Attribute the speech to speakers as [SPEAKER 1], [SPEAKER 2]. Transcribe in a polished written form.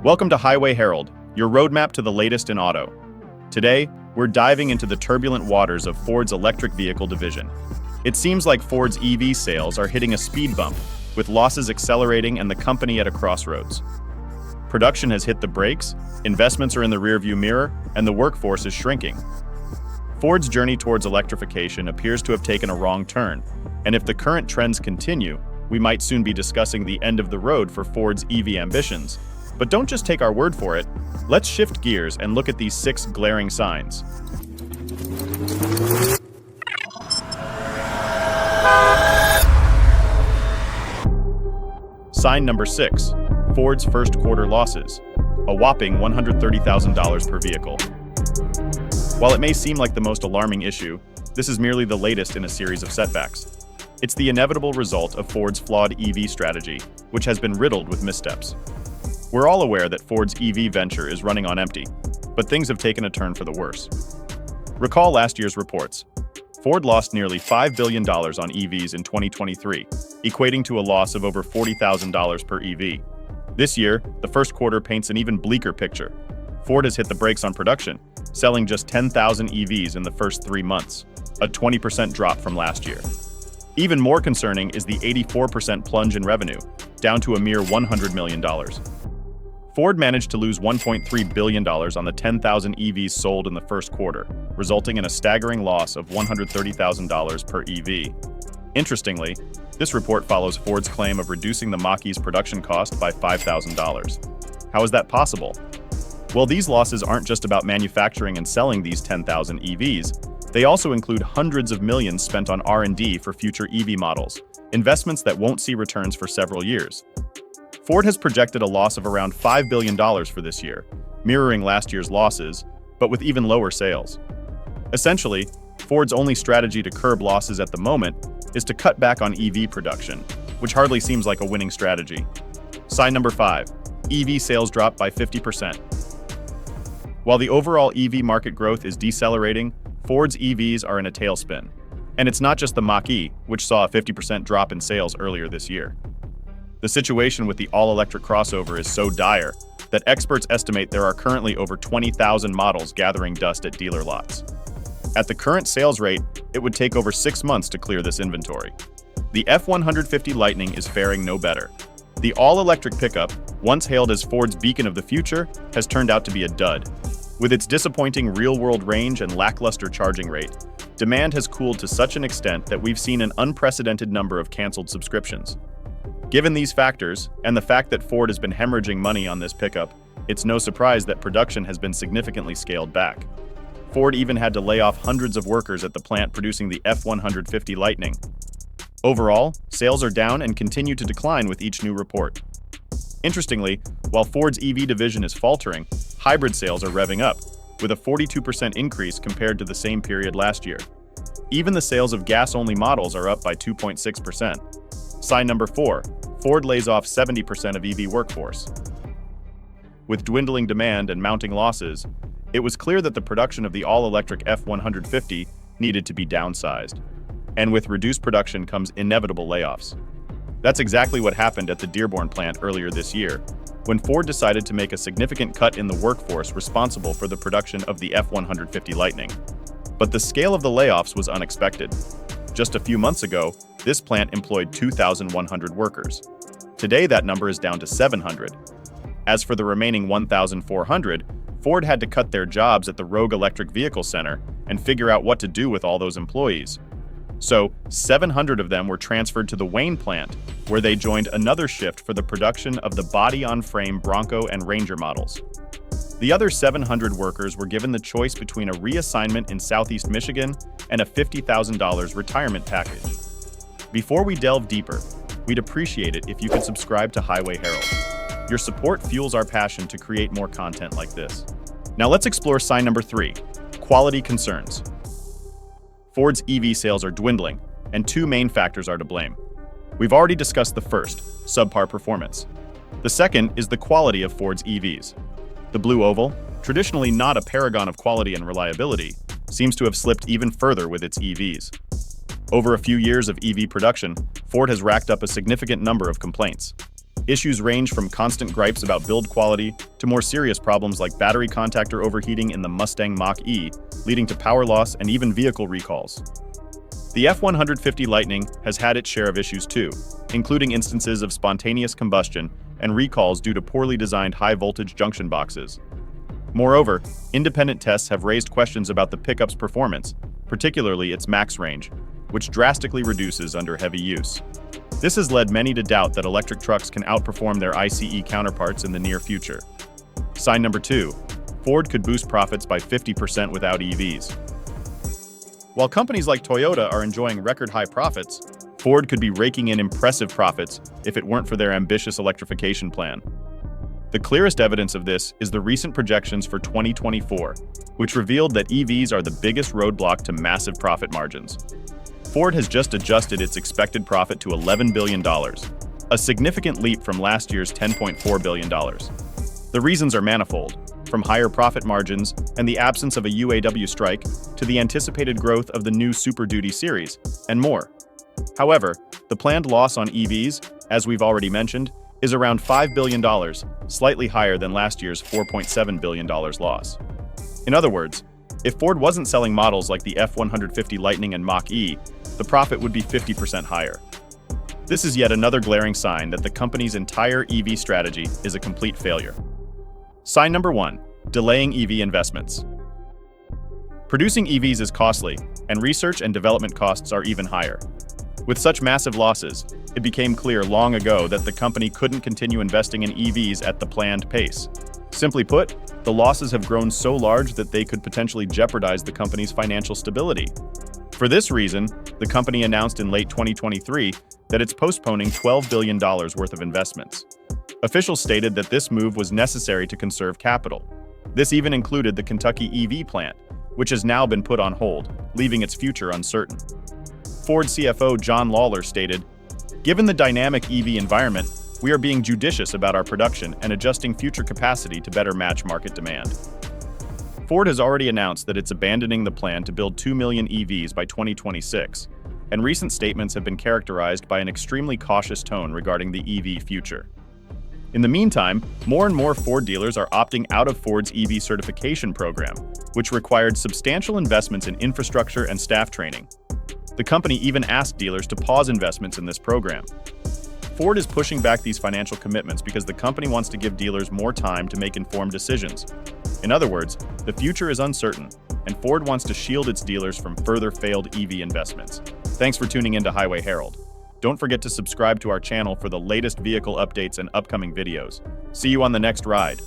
[SPEAKER 1] Welcome to Highway Herald, your roadmap to the latest in auto. Today, we're diving into the turbulent waters of Ford's electric vehicle division. It seems like Ford's EV sales are hitting a speed bump, with losses accelerating and the company at a crossroads. Production has hit the brakes, investments are in the rearview mirror, and the workforce is shrinking. Ford's journey towards electrification appears to have taken a wrong turn, and if the current trends continue, we might soon be discussing the end of the road for Ford's EV ambitions. But don't just take our word for it. Let's shift gears and look at these 6 glaring signs. Sign number 6, Ford's first quarter losses, a whopping $130,000 per vehicle. While it may seem like the most alarming issue, this is merely the latest in a series of setbacks. It's the inevitable result of Ford's flawed EV strategy, which has been riddled with missteps. We're all aware that Ford's EV venture is running on empty, but things have taken a turn for the worse. Recall last year's reports. Ford lost nearly $5 billion on EVs in 2023, equating to a loss of over $40,000 per EV. This year, the first quarter paints an even bleaker picture. Ford has hit the brakes on production, selling just 10,000 EVs in the first 3 months, a 20% drop from last year. Even more concerning is the 84% plunge in revenue, down to a mere $100 million. Ford managed to lose $1.3 billion on the 10,000 EVs sold in the first quarter, resulting in a staggering loss of $130,000 per EV. Interestingly, this report follows Ford's claim of reducing the Mach-E's production cost by $5,000. How is that possible? Well, these losses aren't just about manufacturing and selling these 10,000 EVs. They also include hundreds of millions spent on R&D for future EV models, investments that won't see returns for several years. Ford has projected a loss of around $5 billion for this year, mirroring last year's losses, but with even lower sales. Essentially, Ford's only strategy to curb losses at the moment is to cut back on EV production, which hardly seems like a winning strategy. Sign number 5, EV sales dropped by 50%. While the overall EV market growth is decelerating, Ford's EVs are in a tailspin. And it's not just the Mach-E, which saw a 50% drop in sales earlier this year. The situation with the all-electric crossover is so dire that experts estimate there are currently over 20,000 models gathering dust at dealer lots. At the current sales rate, it would take over 6 months to clear this inventory. The F-150 Lightning is faring no better. The all-electric pickup, once hailed as Ford's beacon of the future, has turned out to be a dud. With its disappointing real-world range and lackluster charging rate, demand has cooled to such an extent that we've seen an unprecedented number of canceled subscriptions. Given these factors, and the fact that Ford has been hemorrhaging money on this pickup, it's no surprise that production has been significantly scaled back. Ford even had to lay off hundreds of workers at the plant producing the F-150 Lightning. Overall, sales are down and continue to decline with each new report. Interestingly, while Ford's EV division is faltering, hybrid sales are revving up, with a 42% increase compared to the same period last year. Even the sales of gas-only models are up by 2.6%. Sign number 4, Ford lays off 70% of EV workforce. With dwindling demand and mounting losses, it was clear that the production of the all-electric F-150 needed to be downsized. And with reduced production comes inevitable layoffs. That's exactly what happened at the Dearborn plant earlier this year, when Ford decided to make a significant cut in the workforce responsible for the production of the F-150 Lightning. But the scale of the layoffs was unexpected. Just a few months ago, this plant employed 2,100 workers. Today, that number is down to 700. As for the remaining 1,400, Ford had to cut their jobs at the Rogue Electric Vehicle Center and figure out what to do with all those employees. So, 700 of them were transferred to the Wayne plant, where they joined another shift for the production of the body-on-frame Bronco and Ranger models. The other 700 workers were given the choice between a reassignment in Southeast Michigan and a $50,000 retirement package. Before we delve deeper, we'd appreciate it if you could subscribe to Highway Herald. Your support fuels our passion to create more content like this. Now let's explore sign number 3, quality concerns. Ford's EV sales are dwindling, and 2 main factors are to blame. We've already discussed the first, subpar performance. The second is the quality of Ford's EVs. The Blue Oval, traditionally not a paragon of quality and reliability, seems to have slipped even further with its EVs. Over a few years of EV production, Ford has racked up a significant number of complaints. Issues range from constant gripes about build quality to more serious problems like battery contactor overheating in the Mustang Mach-E, leading to power loss and even vehicle recalls. The F-150 Lightning has had its share of issues too, including instances of spontaneous combustion and recalls due to poorly designed high-voltage junction boxes. Moreover, independent tests have raised questions about the pickup's performance, particularly its max range, which drastically reduces under heavy use. This has led many to doubt that electric trucks can outperform their ICE counterparts in the near future. Sign number 2. Ford could boost profits by 50% without EVs. While companies like Toyota are enjoying record-high profits, Ford could be raking in impressive profits if it weren't for their ambitious electrification plan. The clearest evidence of this is the recent projections for 2024, which revealed that EVs are the biggest roadblock to massive profit margins. Ford has just adjusted its expected profit to $11 billion, a significant leap from last year's $10.4 billion. The reasons are manifold, from higher profit margins and the absence of a UAW strike to the anticipated growth of the new Super Duty series, and more. However, the planned loss on EVs, as we've already mentioned, is around $5 billion, slightly higher than last year's $4.7 billion loss. In other words, if Ford wasn't selling models like the F-150 Lightning and Mach-E, the profit would be 50% higher. This is yet another glaring sign that the company's entire EV strategy is a complete failure. Sign number 1. Delaying EV investments. Producing EVs is costly, and research and development costs are even higher. With such massive losses, it became clear long ago that the company couldn't continue investing in EVs at the planned pace. Simply put, the losses have grown so large that they could potentially jeopardize the company's financial stability. For this reason, the company announced in late 2023 that it's postponing $12 billion worth of investments. Officials stated that this move was necessary to conserve capital. This even included the Kentucky EV plant, which has now been put on hold, leaving its future uncertain. Ford CFO John Lawler stated, "Given the dynamic EV environment, we are being judicious about our production and adjusting future capacity to better match market demand." Ford has already announced that it's abandoning the plan to build 2 million EVs by 2026, and recent statements have been characterized by an extremely cautious tone regarding the EV future. In the meantime, more and more Ford dealers are opting out of Ford's EV certification program, which required substantial investments in infrastructure and staff training. The company even asked dealers to pause investments in this program. Ford is pushing back these financial commitments because the company wants to give dealers more time to make informed decisions. In other words, the future is uncertain, and Ford wants to shield its dealers from further failed EV investments. Thanks for tuning in to Highway Herald. Don't forget to subscribe to our channel for the latest vehicle updates and upcoming videos. See you on the next ride.